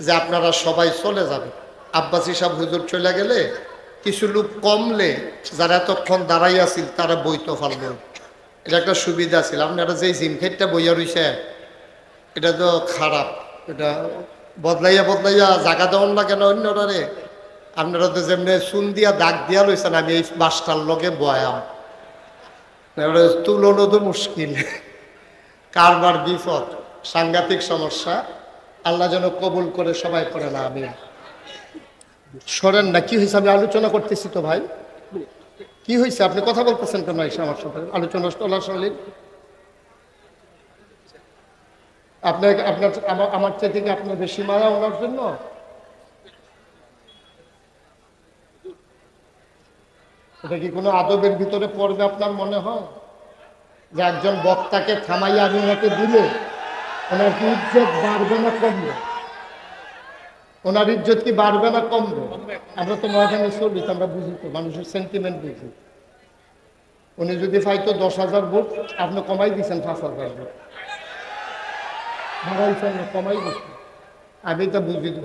যে আপনারা সবাই চলে যাবেন। আব্বাসী সাহেব হুজুর চলে গেলে কিছু লোক কমলে যারা এতক্ষণ দাঁড়াই আছিল তারা বইতে পারল। এটা একটা সুবিধা ছিল। আপনারা যে জিমখেটটা বইয়া রইছে এটা তো খারাপ। এটা বদলাইয়া জায়গা দেওয়ান লাগে না অন্যরারে। আপনারা তো যেমনি চুন দিয়া দাগ দিয়া লইছেন, আমি এই বাসটার লগে বয়াম, তুলনো তো মুশকিল। কারবার বিপদ, সাংঘাতিক সমস্যা। আল্লাহ যেন কবুল করে সবাই করে না। আমি সরেন না। কি হয়েছে? আমি আলোচনা করতেছি তো ভাই। কি হয়েছে? আপনি কথা বলতেছেন কেন এসে আমার সাথে? আলোচনা চলাচলি আপনার আমার চেয়ে থেকে আপনার বেশি মায়া ওনার জন্য? এটা কি কোনো আদবের ভিতরে পড়বে আপনার মনে হয়? যে একজন বক্তাকে থামাইয়া আমি ওনাকে দিলে ওনার কি ইজ্জত বাড়বে না কমবে? ওনার ইজ্জত কি বাড়বে না কমবে? আমরা তো ময়দানে চলি, আমরা বুঝি তো, মানুষের সেন্টিমেন্ট বুঝি। উনি যদি পাইতো 10,000 ভোট, আপনি কমাই দিচ্ছেন 5,000 ভোট, বাড়াইছেন না কমাই দিচ্ছেন। আমি তো বুঝি তো।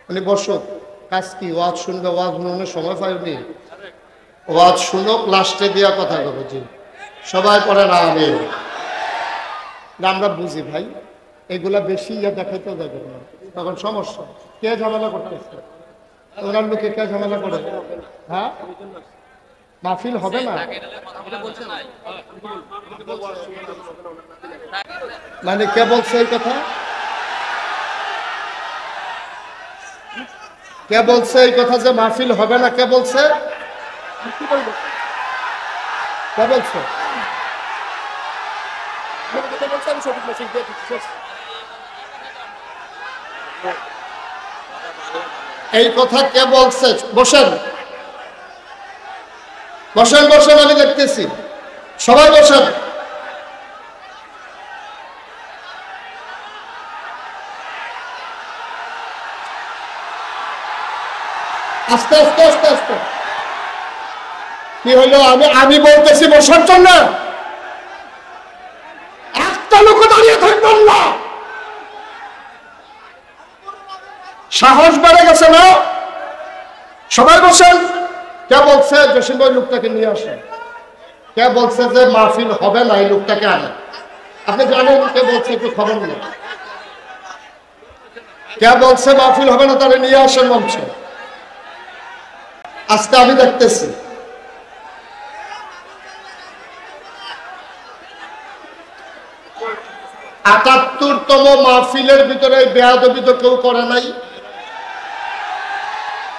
উনি বসক, কাজ কি? ওয়াজ শুনবে, ওয়াজ শুনে সময় পাইনি। ওয়াজ শুনক, লাস্টে দিয়া কথা বলো। জি, সবাই করে না। আমরা বুঝি ভাই, এগুলা বেশি দেখাইতে যাবে না, তখন সমস্যা। কে ঝামেলা করতেছে? ওনার লোকে কে ঝামেলা করে? হ্যাঁ, মাহফিল হবে না মানে? কে বলছে এই কথা? কে বলছে এই কথা যে মাহফিল হবে না? কে বলছে? কে বলছে? এই কথা কে বলছে? বসেন বসেন বসেন, আমি দেখতেছি। সবাই বসেন। আস্তে আস্তে আস্তে আস্তে। কি হইলো? আমি বলতেছি বসার জন্য। একটা লোক দাঁড়িয়ে থাকবেন না। সাহস বেড়ে গেছে না? সবাই বসেন। কে বলছে জসিম ভাই লোকটাকে নিয়ে আসেন? কে বলছে যে মাহফিল হবে না, এই লোকটাকে আনেন? আপনি জানেন কে বলছে? একটু খবর নেই। কে বলছে মাহফিল হবে না? তাহলে নিয়ে আসেন মঞ্চে। আজকে আমি দেখতেছি ৭৮তম মাহফিলের ভিতরে বেয়াদবি তো কেউ করে নাই।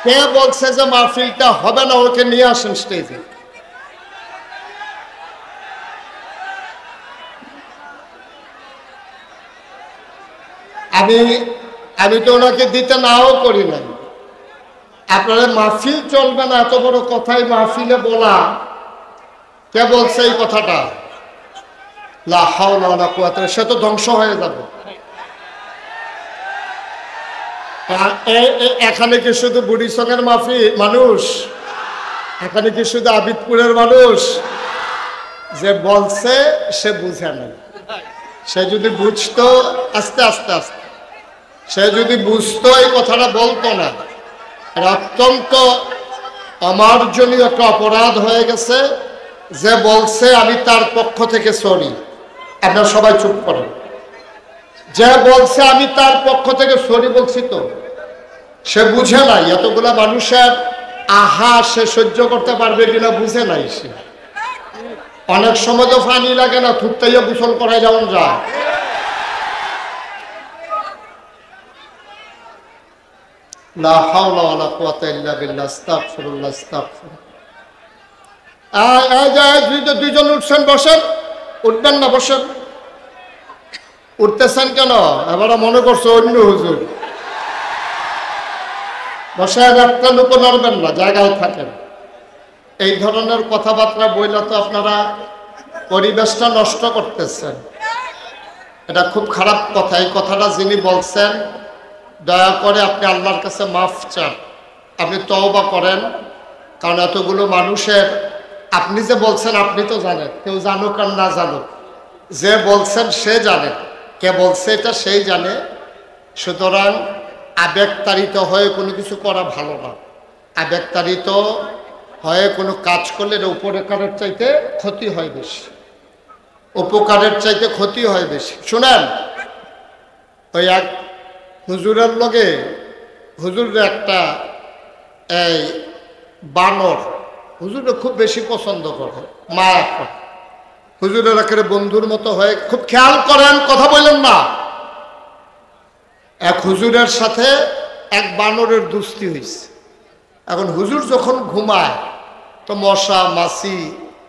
কে বলছে যে মাহফিলটা হবে না? ওকে নিয়ে আসেন স্টেজে। আমি তো ওনাকে দিতে নাও করি নাই। আপনারা মাহফিল চলবে না, এত বড় কথাই মাহফিলে বলা। কে বলছে এই কথাটা? লা হাওলা ওয়ালা কুওয়াতা। সে তো ধ্বংস হয়ে যাবে। এখানে কি শুধু বুড়িসঙ্গের মানুষ? এখানে কি শুধু আবিদপুরের মানুষ? যে বলছে সে বুঝে না। সে যদি বুঝতো, আস্তে আস্তে আস্তে, সে যদি বুঝতো এই কথাটা বলতো না। অত্যন্ত অমার্জনীয় একটা অপরাধ হয়ে গেছে। যে বলছে আমি তার পক্ষ থেকে সরি। আপনারা সবাই চুপ করেন। যে বলছে আমি তার পক্ষ থেকে সরি বলছি, তো সে বুঝে নাই। এতগুলা মানুষের আহা সে সহ্য করতে পারবে কিনা বুঝে নাই সে। অনেক সময় তো পানি লাগে না, থুকতেই গোসল করাই যেমন যায়। লা হাওলা ওয়ালা কুওয়াতা ইল্লা বিল্লাহ। আস্তাগফিরুল্লাহ, আস্তাগফিরুল্লাহ। দুইজন উঠছেন, বসেন। উঠবেন না, বসেন। উঠতেছেন কেন? এবার মনে করছো অন্য হুজুর। বসেন। একটা লোক নড়বেন না, জায়গায় থাকেন। এই ধরনের কথাবার্তা বইলে তো আপনারা পরিবেশটা নষ্ট করতেছেন। এটা খুব খারাপ কথা। এই কথাটা যিনি বলছেন, দয়া করে আপনি আল্লাহর কাছে মাফ চান, আপনি তওবা করেন। কারণ এতগুলো মানুষের, আপনি যে বলছেন আপনি তো জানেন, কেউ জানুক আর না জানুক, যে বলছেন সে জানে, কে বলছে এটা সেই জানে। সুতরাং আবেগতাড়িত হয়ে কোনো কিছু করা ভালো না। আবেগতাড়িত হয়ে কোনো কাজ করলে এটা উপকারের চাইতে ক্ষতি হয় বেশি, উপকারের চাইতে ক্ষতি হয় বেশি। শুনেন, ওই এক হুজুরের লগে হুজুরের একটা এই বানর হুজুরে খুব বেশি পছন্দ করে, মায়া করে। হুজুরের একেবারে বন্ধুর মতো হয়ে, খুব খেয়াল করেন, কথা বললেন না। এক হুজুরের সাথে এক বানরের দুস্তি হয়েছে। এখন হুজুর যখন ঘুমায় তো মশা মাছি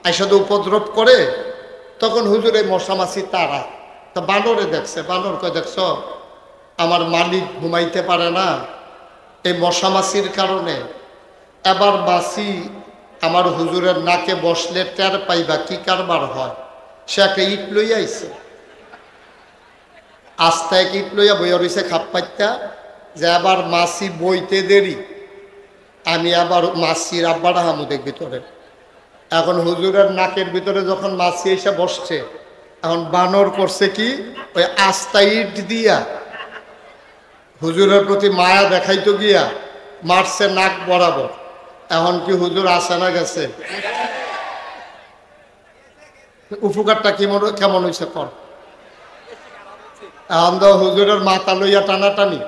একসাথে উপদ্রব করে, তখন হুজুর এই মশা মাছি তারা তা বানরে দেখছে। বানর কয়, দেখছ আমার মালিক ঘুমাইতে পারে না এই মশা মাছির কারণে, এবার মাছি আমার হুজুরের নাকে বসলে টের পাইবা কি কারবার হয়। সে একটা ইট লইয়া আইছে, আস্তে এক ইট লইয়া বইয়া রয়েছে খাপ পাইতা, যে আবার মাছি বইতে দেরি, আমি আবার মাছির আব্বাটা হামুদের ভিতরে। এখন হুজুরের নাকের ভিতরে যখন মাছি এসে বসছে, এখন বানর করছে কি, ওই আস্তা ইট দিয়া হুজুরের প্রতি মায়া দেখাইতো গিয়া মারছে নাক বরাবর। এখন কি হুজুর আসে না গেছে? উপকারটা কেমন হয়েছে কর। এখন তো হুজুরের মাথা লইয়া টানাটানি,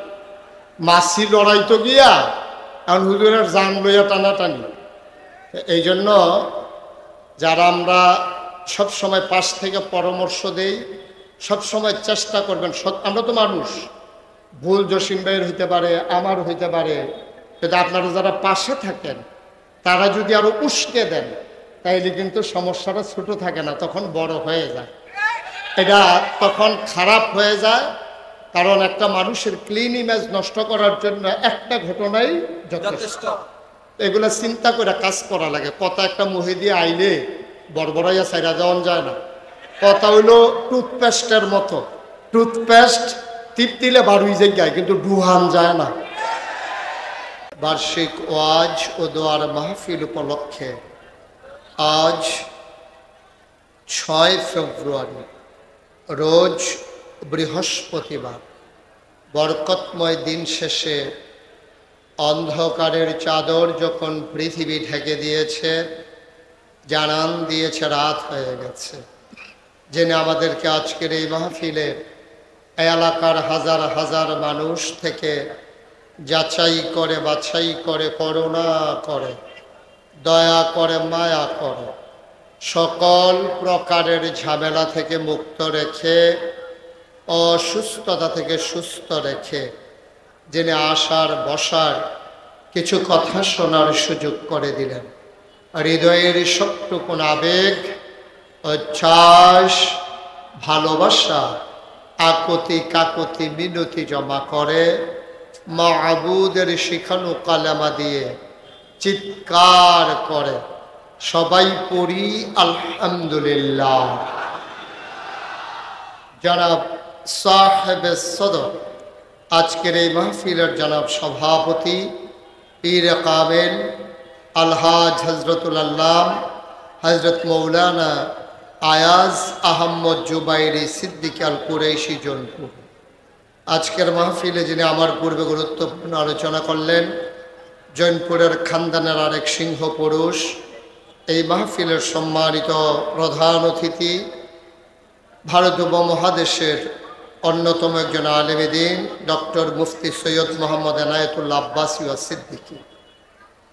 মাছি লড়াইতো গিয়া এখন হুজুরের জান লইয়া টানাটানি। এই জন্য যারা আমরা সব সময় পাশ থেকে পরামর্শ দেই, সব সময় চেষ্টা করবেন, আমরা তো মানুষ, ভুল জসিম ভাইয়ের হইতে পারে, আমার হইতে পারে, কিন্তু আপনারা যারা পাশে থাকেন তারা যদি আরো উস্কে দেন তাইলে কিন্তু সমস্যাটা ছোট থাকে না, তখন বড় হয়ে যায়। এটা তখন খারাপ হয়ে যায়, কারণ একটা মানুষের ক্লিন ইমেজ নষ্ট করার জন্য একটা ঘটনাই যথেষ্ট। এগুলা চিন্তা করে কাজ করা লাগে। কথা একটা মুহে দিয়ে আইলে বড়বড়াইয়া সাইরা যাওয়ান যায় না। কথা হইল টুথপেস্টের মতো, টুথপেস্ট টিপ দিলে বারুই জায়গায়, কিন্তু ডুহান যায় না। বার্ষিক ওয়াজ ও দোয়ার মাহফিল উপলক্ষে আজ 6 ফেব্রুয়ারি রোজ বৃহস্পতিবার, বরকতময় দিন শেষে অন্ধকারের চাদর যখন পৃথিবী ঢেকে দিয়েছে, জানান দিয়েছে রাত হয়ে গেছে, জেনে আমাদেরকে আজকের এই মাহফিলে এলাকার হাজার হাজার মানুষ থেকে যাচাই করে, বাছাই করে, করুণা করে, দয়া করে, মায়া করে, সকল প্রকারের ঝামেলা থেকে মুক্ত রেখে, অসুস্থতা থেকে সুস্থ রেখে, জেনে আসার বসার কিছু কথা শোনার সুযোগ করে দিলেন। হৃদয়ের সবটুকুন আবেগ, উচ্ছ্বাস, ভালোবাসা, আকুতি কাকুতি মিনতি জমা করে মাবুদের শিখানো কালেমা দিয়ে চিৎকার করে সবাই পড়ি আলহামদুলিল্লাহ। জনাব সাহেবে সদর, আজকের এই মাহফিলের জনাব সভাপতি পীর কামেল আলহাজ হজরতুল আল্লাম হজরত মৌলানা আয়াজ আহম্মদ জুবাইরি সিদ্দিক আল কুরাইশি জনপুর, আজকের মাহফিলে যিনি আমার পূর্বে গুরুত্বপূর্ণ আলোচনা করলেন, জৈনপুরের খানদানের আরেক সিংহ পুরুষ, এই মাহফিলের সম্মানিত প্রধান অতিথি, ভারত উপমহাদেশের অন্যতম একজন আলেমে দ্বীন ডক্টর মুফতি সৈয়দ মোহাম্মদ এনায়েতুল্লাহ আব্বাসী ওয়া সিদ্দিকী,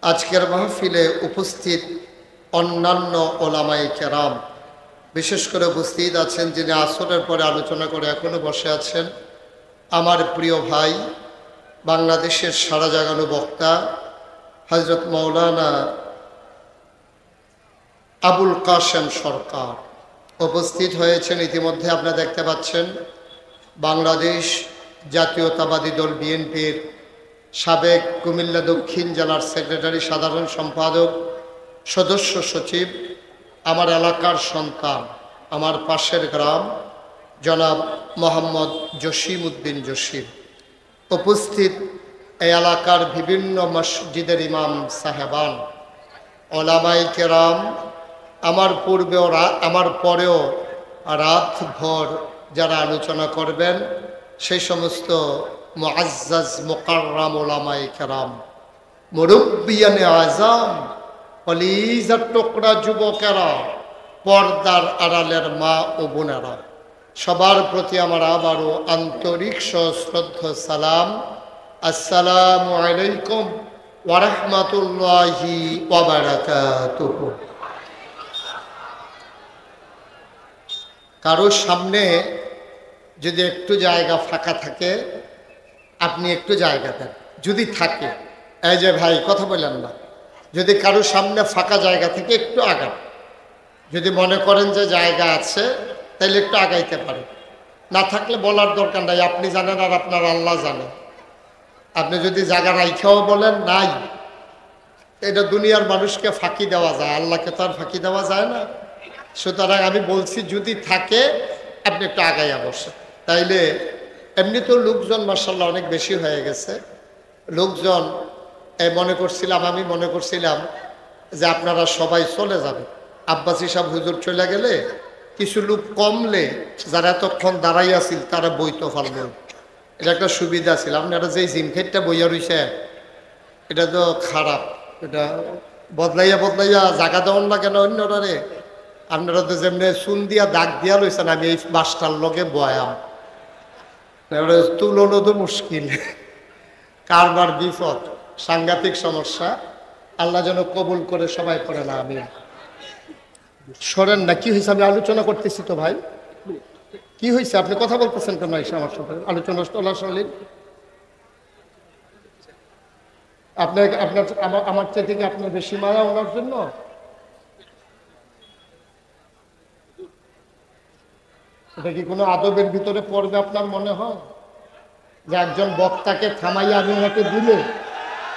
আজকের মাহফিলে উপস্থিত অন্যান্য ওলামায়ে কেরাম, বিশেষ করে উপস্থিত আছেন যিনি আসরের পরে আলোচনা করে এখনো বসে আছেন, আমার প্রিয় ভাই, বাংলাদেশের সারা জাগানো বক্তা হজরত মৌলানা আবুল কাশেম সরকার উপস্থিত হয়েছেন। ইতিমধ্যে আপনারা দেখতে পাচ্ছেন বাংলাদেশ জাতীয়তাবাদী দল বিএনপির সাবেক কুমিল্লা দক্ষিণ জেলার সেক্রেটারি, সাধারণ সম্পাদক, সদস্য সচিব, আমার এলাকার সন্তান, আমার পাশের গ্রাম, জনাব মোহাম্মদ জসিম উদ্দিন জসিম উপস্থিত, এই এলাকার বিভিন্ন মসজিদের ইমাম সাহেবান, ওলামায়ে কেরাম, আমার পূর্বেও আমার পরেও রাতভর যারা আলোচনা করবেন, সেই সমস্ত মুআজ্জাজ মুকাররাম উলামায়ে কেরাম, মুরব্বিয়ানে আযম, কলিজার টুকরা যুবকেরা, পর্দার আড়ালের মা ও বোনেরা, সবার প্রতি আমার আবারও আন্তরিক সশ্রদ্ধ সালাম। আসসালামু আলাইকুম ওয়া রাহমাতুল্লাহি ওয়া বারাকাতুহু। কারোর সামনে যদি একটু জায়গা ফাঁকা থাকে, আপনি একটু জায়গা দেন, যদি থাকে। এই যে ভাই কথা বললেন না, যদি কারোর সামনে ফাঁকা জায়গা থেকে একটু আগান, যদি মনে করেন যে জায়গা আছে তাহলে একটু আগাইতে পারেন, না থাকলে বলার দরকার নাই, আপনি জানেন আর আপনার আল্লাহ জানেন। আপনি যদি জায়গা রাইখাও বলেন নাই, এটা দুনিয়ার মানুষকে ফাঁকি দেওয়া যায়, আল্লাহকে তো আর ফাঁকি দেওয়া যায় না। সুতরাং আমি বলছি যদি থাকে আপনি একটু আগাইয়া বসেন। তাইলে এমনি তো লোকজন মাশাআল্লাহ অনেক বেশি হয়ে গেছে। লোকজন আমি মনে করছিলাম যে আপনারা সবাই চলে যাবেন, আব্বাসী সাহেব হুজুর চলে গেলে কিছু লোক কমলে যারা এতক্ষণ দাঁড়াই আছিল তারা বইতে পারল, এটা একটা সুবিধা ছিল। আপনারা যে জিমখেটটা বইয়া রয়েছে এটা তো খারাপ, এটা বদলাইয়া জায়গা দেওয়ান না কেন অন্যরারে। আপনারা তো যেমনি চুন দিয়া দাগ দিয়া লইছেন, আমি এই বাসটার লগে বয়াম, তুলনো তো মুশকিল, কারবার বিপদ, সাংঘাতিক সমস্যা। আল্লাহ যেন কবুল করে সবাই করে না। আমি সরেন না, কি হয়েছে? আমি আলোচনা করতেছি তো ভাই, কি হয়েছে? আপনি কথা বলতেছেন কেন? এসে আমার সাথে আলোচনা চলাচলি আপনার আমার চেয়ে থেকে আপনার বেশি মায়া ওনার জন্য? এটা কি কোনো আদবের ভিতরে পড়বে আপনার মনে হয়? যে একজন বক্তাকে থামাইয়া আমি ওনাকে দিলে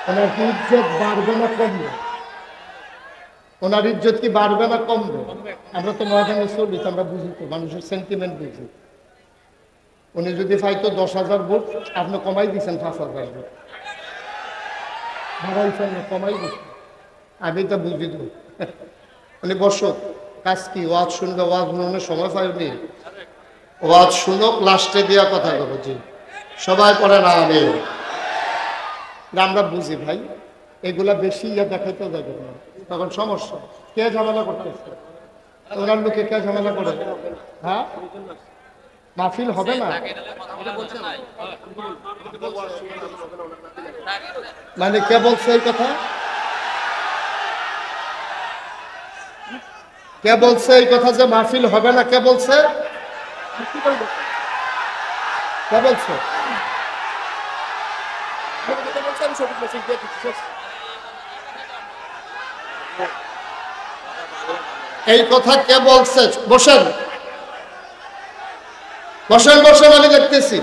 ওনার কি ইজ্জত বাড়বে না কমবে? ওনার ইজ্জত কি বাড়বে না কমবে? আমরা তো ময়দানে চলি, আমরা বুঝি তো, মানুষের সেন্টিমেন্ট বুঝি। উনি যদি পাইতো 10,000 ভোট, আপনি কমাই দিচ্ছেন 5,000 ভোট, বাড়াইছেন না কমাই দিচ্ছেন, আমি তো বুঝি তো। উনি বসো, কাজ কি? ওয়াজ শুনবে, ওয়াজ শুনে সময় পাইনি, ওয়াজ শুনুক, লাস্টে দিয়া কথা বলো। জি সবাই করে না, আমরা বুঝি ভাই, এগুলা বেশি দেখাইতে যাবে না, তখন সমস্যা। কে ঝামেলা করতেছে? ওনার লোকে কে ঝামেলা করে? হ্যাঁ, মাহফিল হবে না মানে কে বলছে এই কথা? কে বলছে এই কথা যে মাহফিল হবে না? কে বলছে? কে বলছে? এই কথা কে বলছে? বসেন বসেন বসেন, আমি দেখতেছি,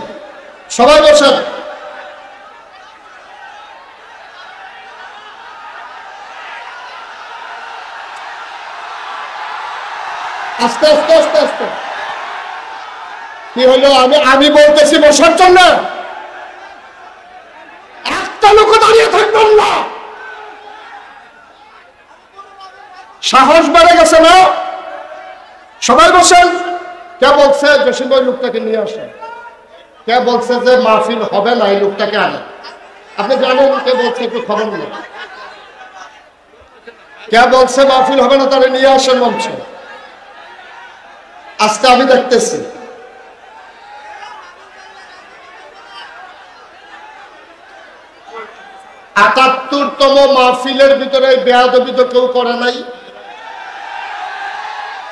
সবাই বসেন। আস্তে আস্তে আস্তে আস্তে। কি হলো? আমি বলতেছি বসার জন্য, একটা লোক দাঁড়িয়ে থাকবেন না, সাহস বেড়ে গেছে না? সবাই বসেন। কে বলছে জসিম ভাই লোকটাকে নিয়ে আসেন? কে বলছে যে মাহফিল হবে না, এই লোকটাকে আনে? আপনি জানেন কে বলছে? একটু খবর নেই। কে বলছে মাহফিল হবে না? তারা নিয়ে আসেন মঞ্চে। আজকে আমি দেখতেছি আটাত্তরতম মাহফিলের ভিতরে বেয়াদবি তো কেউ করে নাই।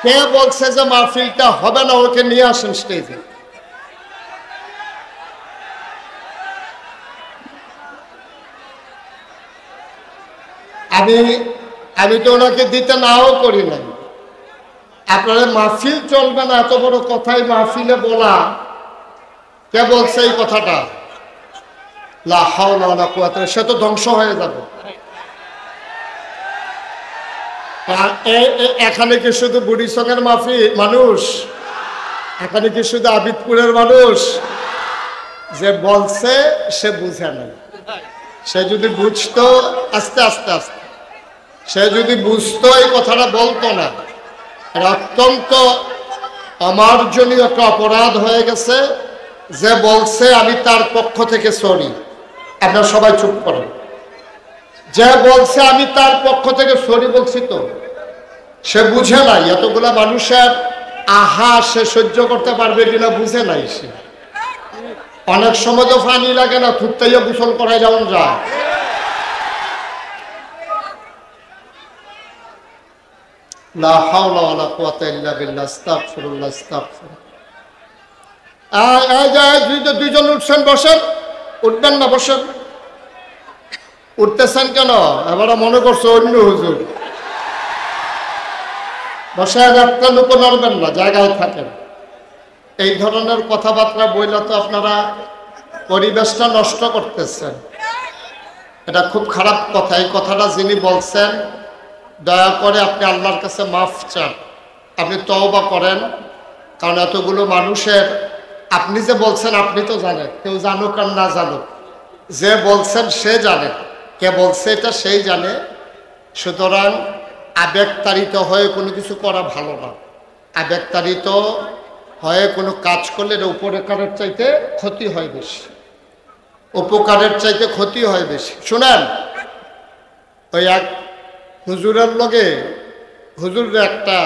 কে বলছে যে মাহফিলটা হবে না? ওকে নিয়ে আসেন স্টেজে। আমি তো ওনাকে দিতে নাও করি নাই। আপনারা মাহফিল চলবে না, এত বড় কথাই মাহফিলে বলা, কে বলছে এই কথাটা? লা হাওলা ওয়ালা কুওয়াতা, সে তো ধ্বংস হয়ে যাবে। এখানে কি শুধু বুড়িসঙ্গের মানুষ? এখানে কি শুধু আবিদপুরের মানুষ? যে বলছে সে বুঝে না। সে যদি বুঝতো, আস্তে আস্তে আস্তে, সে যদি বুঝতো এই কথাটা বলতো না। অত্যন্ত অমার্জনীয় একটা অপরাধ হয়ে গেছে। যে বলছে আমি তার পক্ষ থেকে সরি, আপনারা সবাই চুপ করেন। যে বলছে আমি তার পক্ষ থেকে সরি বলছি, তো সে বুঝে নাই এতগুলা মানুষের আহা সে সহ্য করতে পারবে কিনা, বুঝে নাই সে। অনেক সময় তো পানি লাগে না, থুততাইয়া গোসল করাই যেমন যায়। লা হাওলা ওয়ালা কুওয়াতা ইল্লা বিল্লাহ, আস্তাগফিরুল্লাহ, আস্তাগফিরুল্লাহ। দুইজন উঠছেন, বসেন। উঠবেন না, বসেন। উঠতেছেন কেন? এবার মনে করছো অন্য হুজুর। বসে একটা লোক নড়বেন না, জায়গায় থাকেন। এই ধরনের কথাবার্তা বইলে তো আপনারা পরিবেশটা নষ্ট করতেছেন, এটা খুব খারাপ কথা। এই কথাটা যিনি বলছেন, দয়া করে আপনি আল্লাহর কাছে মাফ চান, আপনি তওবা করেন। কারণ এতগুলো মানুষের, আপনি যে বলছেন আপনি তো জানেন, কেউ জানুক আর না জানুক, যে বলছেন সে জানে, কে বলছে এটা সেই জানে। সুতরাং আবেগতাড়িত হয়ে কোনো কিছু করা ভালো না। আবেগতাড়িত হয়ে কোনো কাজ করলে এটা উপকারের চাইতে ক্ষতি হয় বেশি, উপকারের চাইতে ক্ষতি হয় বেশি। শুনেন, ওই এক হুজুরের লগে হুজুরের একটা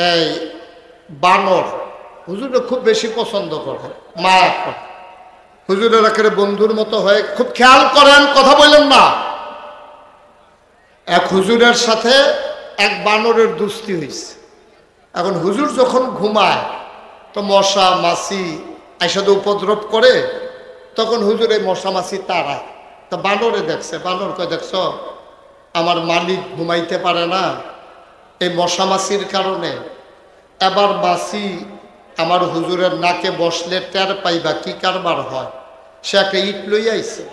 এই বানর হুজুরে খুব বেশি পছন্দ করে, মায়া করে। হুজুরের একেবারে বন্ধুর মতো হয়ে, খুব খেয়াল করেন, কথা বললেন না। এক হুজুরের সাথে এক বানরের দুস্তি হয়েছে। এখন হুজুর যখন ঘুমায় তো মশা মাছি একসাথে উপদ্রব করে, তখন হুজুর এই মশা মাছি তাড়ায়। তা বানরে দেখছে, বানর কয়, দেখছ আমার মালিক ঘুমাইতে পারে না এই মশা মাছির কারণে। এবার মাছি আমার হুজুরের নাকে বসলে টের পাইবা কি কারবার হয়। সে একটা ইট লইয়া আইছে,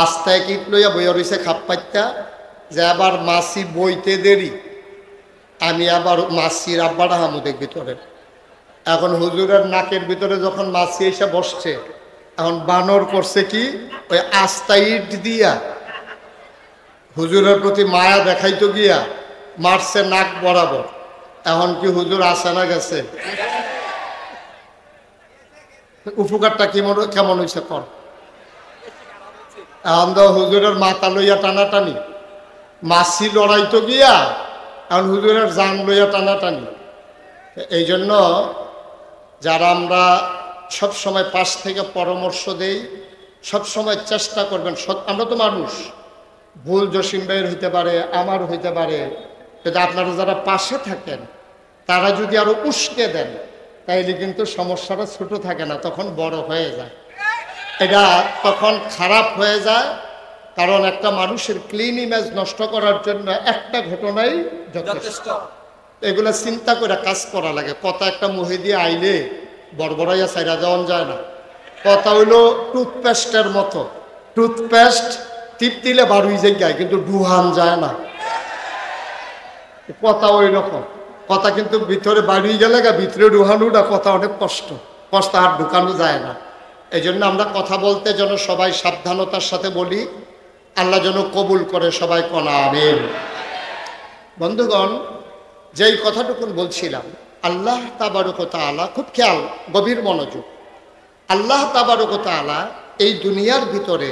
আস্তে এক ইট লইয়া বইয়া রয়েছে খাপ পাইতা, যে আবার মাছি বইতে দেরি, আমি আবার মাছির আব্বাটা হামুদের ভিতরে। এখন হুজুরের নাকের ভিতরে যখন মাছি এসে বসছে, এখন বানর করছে কি, ওই আস্তা ইট দিয়া হুজুরের প্রতি মায়া দেখাইতো গিয়া মারছে নাক বরাবর। এখন কি হুজুর আসে না গেছে? উপকারটা কেমন হয়েছে কর। এখন তো হুজুরের মাথা লইয়া টানাটানি, মাছি লড়াইতো গিয়া এখন হুজুরের জান লইয়া টানাটানি। এই জন্য যারা আমরা সব সময় পাশ থেকে পরামর্শ দেই, সব সময় চেষ্টা করবেন। আমরা তো মানুষ, ভুল জসিম ভাইয়ের হইতে পারে, আমার হইতে পারে, কিন্তু আপনারা যারা পাশে থাকেন তারা যদি আরো উস্কে দেন, তাইলে কিন্তু সমস্যাটা ছোট থাকে না, তখন বড় হয়ে যায়। এটা তখন খারাপ হয়ে যায়। কারণ একটা মানুষের ক্লিন ইমেজ নষ্ট করার জন্য একটা ঘটনাই যথেষ্ট। এগুলা চিন্তা করে কাজ করা লাগে। কথা একটা মুহে দিয়ে আইলে বড়বড়াইয়া সাইরা যাওয়া যায় না। কথা হইল টুথপেস্টের মতো, টুথপেস্ট টিপ দিলে বারুই যায় কিন্তু ডুহান যায় না। কথা ওই রকম, কথা কিন্তু ভিতরে বাড়িয়ে গেলে ভিতরে ডুহানোটা কথা অনেক কষ্ট, কষ্ট আর ঢুকানো যায় না। এই জন্য আমরা কথা বলতে যেন সবাই সাবধানতার সাথে বলি, আল্লাহ যেন কবুল করে, সবাই কনা আমিন। বন্ধুগণ, যেই কথাটুকুন বলছিলাম, আল্লাহ তাবারক ওয়া তাআলা, খুব খেয়াল, গভীর মনোযোগ। আল্লাহ তাবারক ওয়া তাআলা এই দুনিয়ার ভিতরে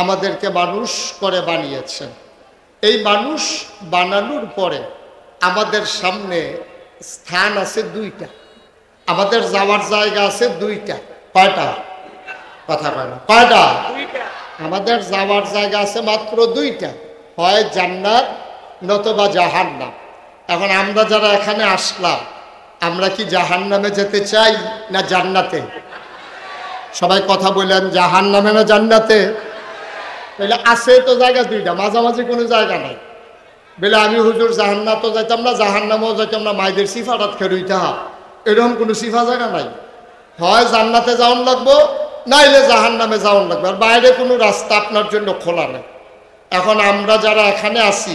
আমাদেরকে মানুষ করে বানিয়েছেন। এই মানুষ বানানোর পরে আমাদের সামনে স্থান আছে দুইটা, আমাদের যাওয়ার জায়গা আছে দুইটা। কয়টা? কথা কয় না, কয়টা? আমাদের যাওয়ার জায়গা আছে মাত্র দুইটা, হয় জান্নাত নতুবা জাহান্নাম। এখন আমরা যারা এখানে আসলাম, আমরা কি জাহান্নামে যেতে চাই না জান্নাতে? সবাই কথা বললেন, জাহান্নামে না জান্নাতে? তাহলে আছে তো জায়গা দুইটা, মাঝামাঝি কোনো জায়গা নাই। বলে আমি হুজুর জাহান্নাতও যাইতাম না জাহান্নামেও যাইতাম না, মাইদের সিফাটাত খেরুইতে হা, এরকম কোনো সিফা জায়গা নাই। হয় জান্নাতে যাওয়ান লাগবো, নাইলে জাহান্নামে যাওয়ান লাগবে, আর বাইরে কোনো রাস্তা আপনার জন্য খোলা নেই। এখন আমরা যারা এখানে আছি,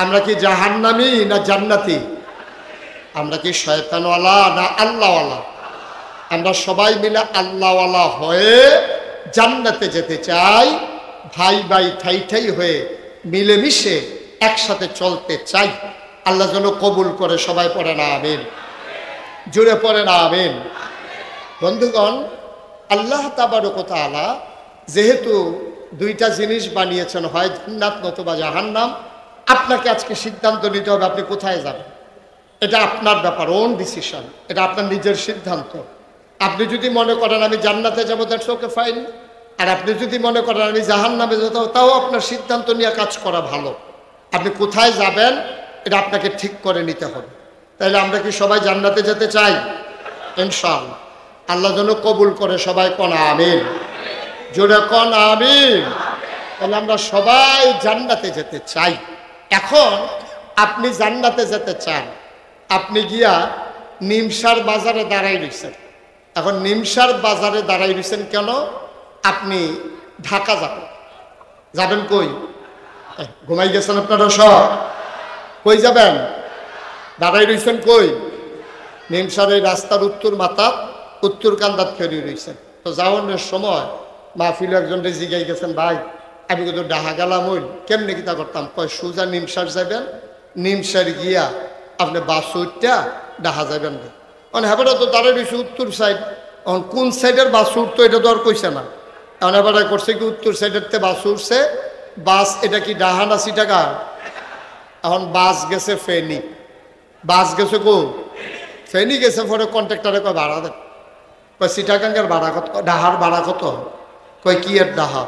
আমরা কি জাহান্নামী না জান্নাতি? আমরা কি শয়তানওয়ালা না আল্লাহওয়ালা? আমরা সবাই মিলে আল্লাহওয়ালা হয়ে জান্নাতে যেতে চাই, ভাই ভাই ঠাই ঠাই হয়ে মিলেমিশে একসাথে চলতে চাই। আল্লাহ যেন কবুল করে, সবাই পড়ে না আমিন, জোরে পড়ে না আমিন। বন্ধুগণ, আল্লাহ তাবারক ওয়া তাআলা যেহেতু দুইটা জিনিস বানিয়েছেন, হয় জান্নাত নতুবা জাহান্নাম, আপনাকে আজকে সিদ্ধান্ত নিতে হবে আপনি কোথায় যাবেন। এটা আপনার ব্যাপার, ওন ডিসিশন, এটা আপনার নিজের সিদ্ধান্ত। আপনি যদি মনে করেন আমি জান্নাতে যাবো, দ্যাটস ওকে, ফাইন। আর আপনি যদি মনে করেন আমি জাহান্নামে যেতে, তাও আপনার সিদ্ধান্ত নিয়ে কাজ করা ভালো। আপনি কোথায় যাবেন এটা আপনাকে ঠিক করে নিতে হবে। তাইলে আমরা কি সবাই জান্নাতে যেতে চাই? ইনশাআল্লাহ। আল্লাহ যেন কবুল করে, সবাই কোন আমিন, জোরে কোন আমিন। তাহলে আমরা সবাই জান্নাতে যেতে চাই। এখন আপনি জান্নাতে যেতে চান, আপনি গিয়া নিমসার বাজারে দাঁড়াই রয়েছেন। এখন নিমসার বাজারে দাঁড়াই রয়েছেন কেন? আপনি ঢাকা যাবেন। যাবেন কই? ঘুমাই গেছেন আপনারা সব? কই যাবেন? দাঁড়াই রয়েছেন কই? নিমসার এই রাস্তার উত্তর মাথা, উত্তর কান্দাত ফেরি রয়েছেন। তো যাওয়ানোর সময় মাহফিল একজনকে জিগাই গেছেন, ভাই আমি কিন্তু ডাহা গেলাম, ওই কেমনি কিতা করতাম? কয় সোজা নিমসার যাবেন, নিমসার গিয়া আপনি বাস উঠটা ডাহা যাবেন। মানে হেবাটা তো দাঁড়াই রয়েছে উত্তর সাইড, এখন কোন সাইডের বাস উঠতো এটা তো আর কইছে না। এখন এবারে করছে কি উত্তর সাইডের তে বাস উঠছে, বাস এটা কি ডাহা না সিটাকা? এখন বাস গেছে ফেনি, বাস গেছে কো ফেনি গেছে। পরে কন্ট্রাক্টরে কয় ভাড়া দেন। কয় সিটাগাঙ্গের ভাড়া কত? ডাহার ভাড়া কত? কয় কি এর ডাহা?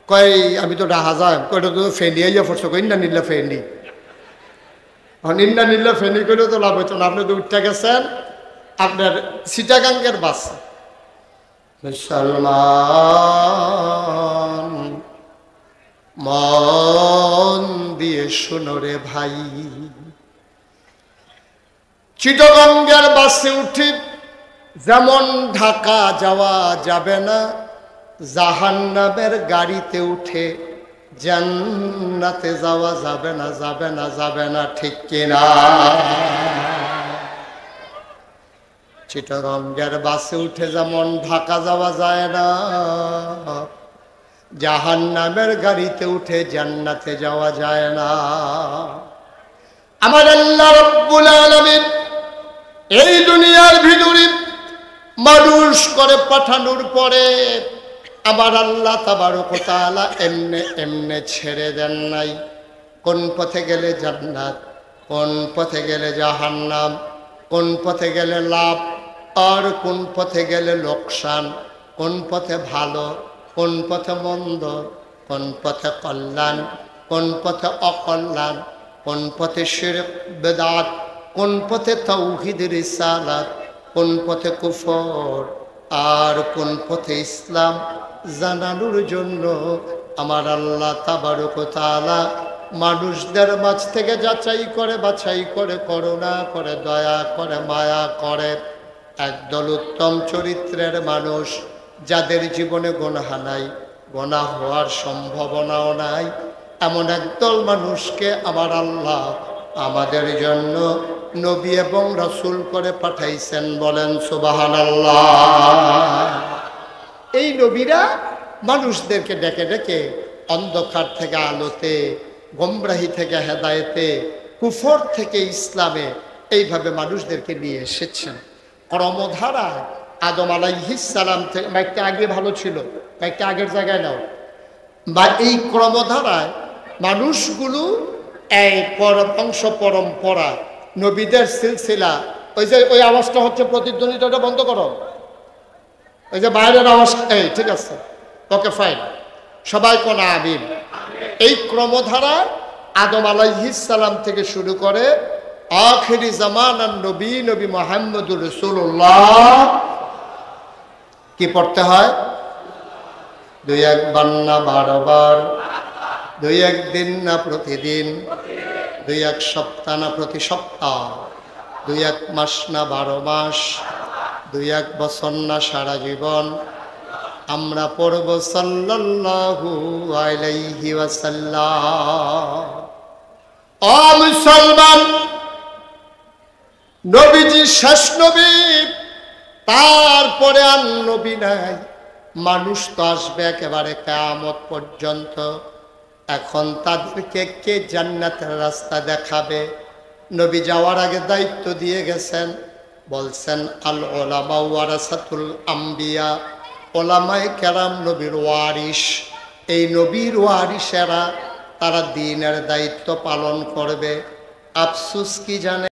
কয় আমি তো ডাহা যাই। কয়টা তো ফেনি আইয়া পড়ছো, কই না নিলে ফেনি। নিন্দা নিলে ফেনি করেও তো লাভ হইতো না। আপনি তো উঠতে গেছেন আপনার সিটাগাঙ্গের বাস। মুসলমান মন দিয়ে শোনো রে ভাই, চিটাগাঙ্গের বাসে উঠি যেমন ঢাকা যাওয়া যাবে না, জাহান্নামের গাড়িতে উঠে জান্নাতে যাওয়া যাবে না, যাবে না, যাবে না, ঠিক কিনা? চিটাগাঙ্গের বাসে উঠে যেমন ঢাকা যাওয়া যায় না, জাহান্নামের গাড়িতে উঠে জান্নাতে যাওয়া যায় না। আমার আল্লাহ রাব্বুল আলামিন এই দুনিয়ার ভিতরে মানুষ করে পাঠানোর পরে আমার আল্লাহ তাবারক ওয়া তাআলা এমনে এমনে ছেড়ে দেন নাই। কোন পথে গেলে জান্নাত, কোন পথে গেলে জাহান্নাম, কোন পথে গেলে লাভ আর কোন পথে গেলে লোকসান, কোন পথে ভালো, কোন পথে মন্দ, কোন পথে কল্যাণ, কোন পথে অকল্যাণ, কোন পথে শিরক বেদাত, কোন পথে তাওহীদ রিসালাত, কোন পথে কুফর আর কোন পথে ইসলাম জানানোর জন্য আমার আল্লাহ তাবারক ওয়া তাআলা মানুষদের মাঝ থেকে যাচাই করে, বাছাই করে, করুণা করে, দয়া করে, মায়া করে একদল উত্তম চরিত্রের মানুষ, যাদের জীবনে গুনাহ নাই, গুনাহ হওয়ার সম্ভাবনাও নাই, এমন একদল মানুষকে আমার আল্লাহ আমাদের জন্য নবী এবং রাসূল করে পাঠাইছেন। বলেন সুবহানাল্লাহ। এই নবীরা মানুষদেরকে ডেকে ডেকে অন্ধকার থেকে আলোতে, গোমরাহি থেকে হেদায়েতে, কুফর থেকে ইসলামে এইভাবে মানুষদেরকে নিয়ে এসেছেন। কর্মধারায় আদম আলাইহিস সালাম থেকে, মাইকটা আগে ভালো ছিল, মাইকটা আগের জায়গায় নাও, বা এই ক্রমধারায় মানুষগুলো এই বংশ পরম্পরা নবীদের সিলসিলা, ওই যে ওই আওয়াজটা হচ্ছে প্রতিধ্বনিটা বন্ধ করো, ওই যে বাইরের আওয়াজ, এই ঠিক আছে, ওকে ফাইন, সবাই কোন আমিন। এই ক্রমধারা আদম আলাইহিস সালাম থেকে শুরু করে আখিরি জামানার নবী নবী মুহাম্মদুর রাসূলুল্লাহ কি পড়তে হয়? 2-1 বার না 12 বার, 2-1 দিন না প্রতিদিন, 2-1 সপ্তাহ না প্রতি সপ্তাহ, 2-1 মাস না 12 মাস, 2-1 বছর না সারা জীবন আমরা পড়ব সাল্লাল্লাহু আলাইহি ওয়াসাল্লাম। ও মুসলমান, নবীজি শেষ নবী, তারপরে আর নবী নাই। মানুষ তো আসবে একেবারে কিয়ামত পর্যন্ত। এখন তাদেরকে কে জান্নাতের রাস্তা দেখাবে? নবী যাওয়ার আগে দায়িত্ব দিয়ে গেছেন, বলছেন আল ওলামা ওয়ারাসাতুল আম্বিয়া, ওলামায়ে কেরাম নবীর ওয়ারিস। এই নবীর ওয়ারিসেরা তারা দ্বীনের দায়িত্ব পালন করবে। আফসোস কি জানে?